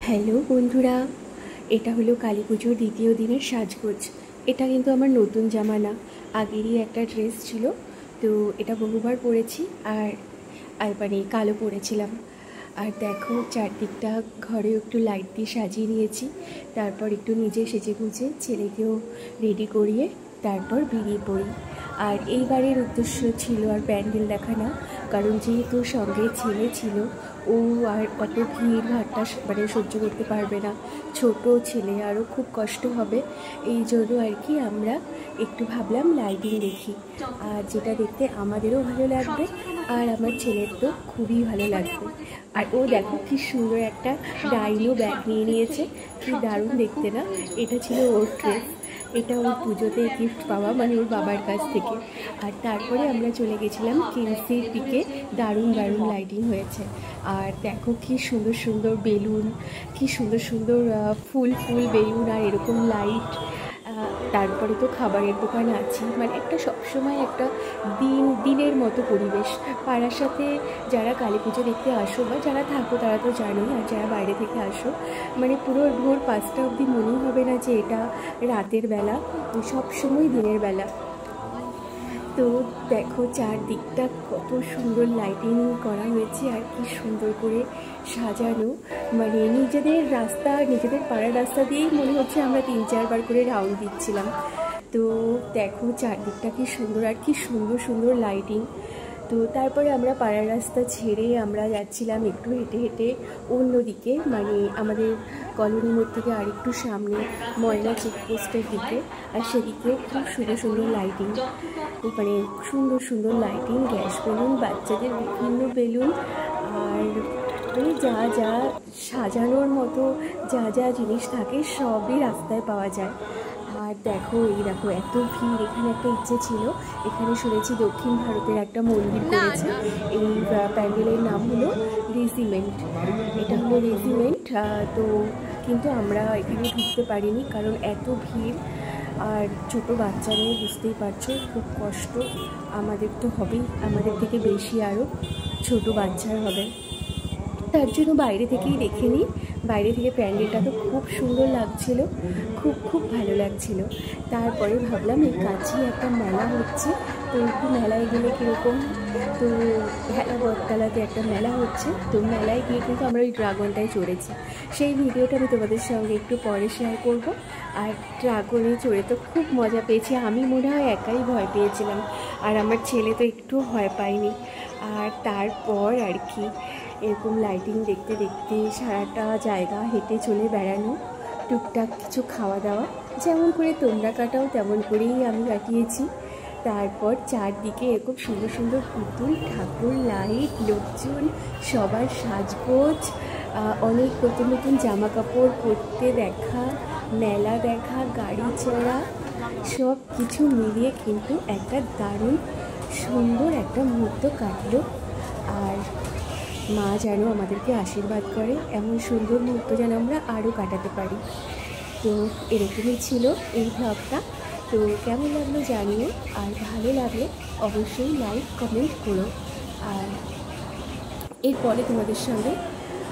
Hello বন্ধুরা, এটা হলো কালী পুজোর দ্বিতীয় দিনের সাজগোজ। এটা কিন্তু আমার নতুন জামা না, আগেরই একটা ড্রেস ছিল। তো এটা বহুবার পরেছি আর মানে কালো পরেছিলাম। আর দেখো চারদিকটা ঘরে একটু লাইট দিয়ে সাজিয়ে নিয়েছি। তারপর একটু নিজে সেজে গুজে ছেলেকেও রেডি করিয়ে তারপর বেরিয়ে পড়ি। আর এইবারের উদ্দেশ্য ছিল আর প্যান্ডেল দেখা না, কারণ যেহেতু সঙ্গে ছেলে ছিল, ও আর অত ভিড় ভাট্টা মানে সহ্য করতে পারবে না, ছোট ছেলে, আরও খুব কষ্ট হবে। এই জন্য আর কি আমরা একটু ভাবলাম লাইটিং দেখি, আর যেটা দেখতে আমাদেরও ভালো লাগবে আর আমার ছেলের তো খুবই ভালো লাগবে। আর ও দেখো কি সুন্দর একটা ডাইনো ব্যাগ নিয়ে নিয়েছে, কি দারুণ দেখতে না। এটা ছিল ওর ড্রেস, এটা ওর পুজোতে গিফট পাওয়া, মানে ওর বাবার কাছ থেকে। আর তারপরে আমরা চলে গেছিলাম কিমসির দিকে, দারুণ দারুণ লাইটিং হয়েছে। আর দেখো কি সুন্দর সুন্দর বেলুন, কি সুন্দর সুন্দর ফুল ফুল বেলুন আর এরকম লাইট। তারপরে তো খাবারের দোকান আছে, মানে একটা সবসময় একটা দিনের মতো পরিবেশ। পাড়ার সাথে যারা কালী পুজো দেখতে আসো বা যারা থাকো তারা তো জানোই, আর যারা বাইরে থেকে আসো, মানে পুরো ভোর 5টা অবধি মনেই হবে না যে এটা রাতের বেলা, সবসময় দিনের বেলা। তো দেখো চারদিকটা কত সুন্দর লাইটিং করা হয়েছে আর কি সুন্দর করে সাজানো, মানে নিজেদের রাস্তা, নিজেদের পাড়ার রাস্তা দিয়েই মনে হচ্ছে আমরা 3-4 বার করে রাউন্ড দিচ্ছিলাম। তো দেখো চারদিকটা কি সুন্দর আর কি সুন্দর সুন্দর লাইটিং। তো তারপরে আমরা পাড়ার রাস্তা ছেড়ে আমরা যাচ্ছিলাম একটু হেঁটে হেঁটে অন্যদিকে, মানে আমাদের কলোনি মোড় থেকে আরেকটু সামনে ময়না চেকপোস্টের দিকে। আর সেদিকেও খুব সুন্দর সুন্দর লাইটিং, মানে সুন্দর সুন্দর লাইটিং, গ্যাস বেলুন, বাচ্চাদের বিভিন্ন বেলুন, আর মানে যা যা সাজানোর মতো যা যা জিনিস থাকে সবই রাস্তায় পাওয়া যায়। আর দেখো এই দেখো এত ভিড়, এখানে একটা ইচ্ছে ছিল, এখানে শুনেছি দক্ষিণ ভারতের একটা মন্দির করেছে। এই প্যান্ডেলের নাম হলো রেজিমেন্ট, এটা হলো রেজিমেন্ট। তো কিন্তু আমরা এখানে ঢুকতে পারিনি, কারণ এত ভিড় আর ছোটো বাচ্চা নিয়ে বুঝতেই পারছো খুব কষ্ট। আমাদের তো হবেই, আমাদের থেকে বেশি আরও ছোটো বাচ্চার হবে, তার জন্য বাইরে থেকেই দেখে নিই। বাইরে থেকে প্যান্ডেলটা তো খুব সুন্দর লাগছিল, খুব খুব ভালো লাগছিল। তারপরে ভাবলাম এই কাছেই একটা মেলা হচ্ছে, তো একটু মেলায় গেলে কীরকম। তো ভেলা বটতলাতে একটা মেলা হচ্ছে, তো মেলায় গিয়ে কিন্তু আমরা ওই ড্রাগনটায় চড়েছি। সেই ভিডিওটা আমি তোমাদের সঙ্গে একটু পরে শেয়ার করব। আর ড্রাগনে চড়ে তো খুব মজা পেয়েছি, আমি মনে হয় একাই ভয় পেয়েছিলাম, আর আমার ছেলে তো একটু ভয় পায়নি। আর তারপর আর কি এরকম লাইটিং দেখতে দেখতে সারাটা জায়গা হেঁটে চলে বেড়ানো, টুকটাক কিছু খাওয়া দাওয়া, যেমন করে তোমরা কাটাও তেমন করেই আমি কাটিয়েছি। তারপর চারদিকে এরকম সুন্দর সুন্দর পুতুল, ঠাকুর, লাইট, লোকজন, সবার সাজগোজ, অনেক নতুন নতুন জামা কাপড় পরতে দেখা, মেলা দেখা, গাড়ি চড়া, সব কিছু মিলিয়ে কিন্তু একটা দারুণ সুন্দর একটা মুহূর্ত কাটলো। আর মা যেন আমাদেরকে আশীর্বাদ করে, এমন সুন্দর মুহূর্ত যেন আমরা আরও কাটাতে পারি। তো এরকমই ছিল এই ব্লগটা। তো কেমন লাগলো জানিও, আর ভালো লাগলে অবশ্যই লাইক কমেন্ট করো। আর এরপরে তোমাদের সঙ্গে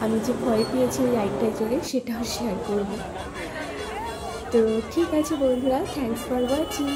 আমি যে ভয় পেয়েছি ওই লাইটটা জোরে সেটাও শেয়ার করব। তো ঠিক আছে বন্ধুরা, থ্যাংকস ফর ওয়াচিং।